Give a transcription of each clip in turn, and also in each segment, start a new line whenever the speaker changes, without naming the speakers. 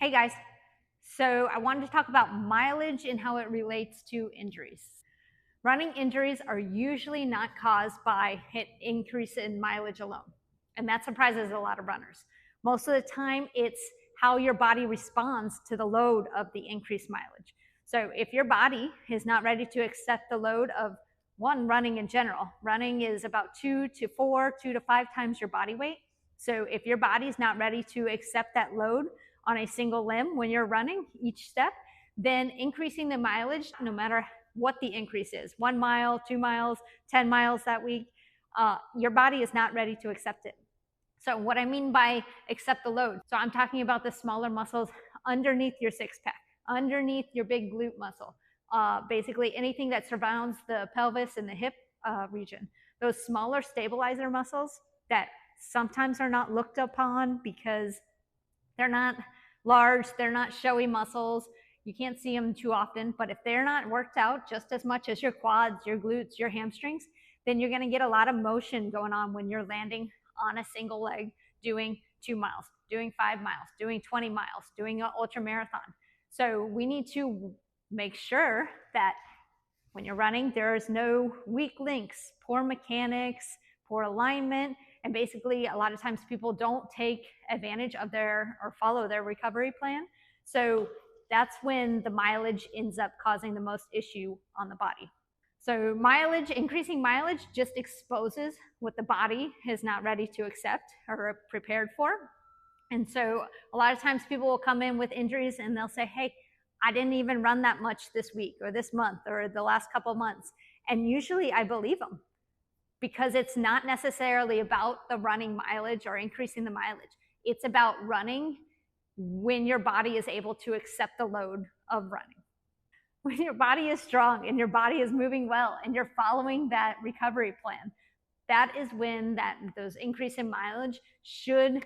Hey guys, so I wanted to talk about mileage and how it relates to injuries. Running injuries are usually not caused by an increase in mileage alone, and that surprises a lot of runners. Most of the time, it's how your body responds to the load of the increased mileage. So if your body is not ready to accept the load of running in general, running is about 2 to 5 times your body weight. So if your body's not ready to accept that load on a single limb when you're running each step, then increasing the mileage, no matter what the increase is, 1 mile, 2 miles, 10 miles that week, your body is not ready to accept it. So what I mean by accept the load, so I'm talking about the smaller muscles underneath your six pack, underneath your big glute muscle, basically anything that surrounds the pelvis and the hip region. Those smaller stabilizer muscles that sometimes are not looked upon because they're not large, they're not showy muscles. You can't see them too often, but if they're not worked out just as much as your quads, your glutes, your hamstrings, then you're going to get a lot of motion going on when you're landing on a single leg doing 2 miles, doing 5 miles, doing 20 miles, doing an ultra marathon. So we need to make sure that when you're running, there's no weak links, poor mechanics, poor alignment, and basically a lot of times people don't take advantage of their or follow their recovery plan. So that's when the mileage ends up causing the most issue on the body. So mileage, increasing mileage just exposes what the body is not ready to accept or prepared for. And so a lot of times people will come in with injuries and they'll say, hey, I didn't even run that much this week or this month or the last couple months. And usually I believe them because it's not necessarily about the running mileage or increasing the mileage. It's about running when your body is able to accept the load of running. When your body is strong and your body is moving well and you're following that recovery plan, that is when those increase in mileage should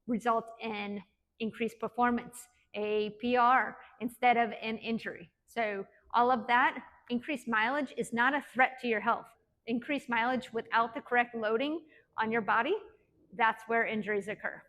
result in increased performance, a PR instead of an injury. So all of that increased mileage is not a threat to your health. Increased mileage without the correct loading on your body, that's where injuries occur.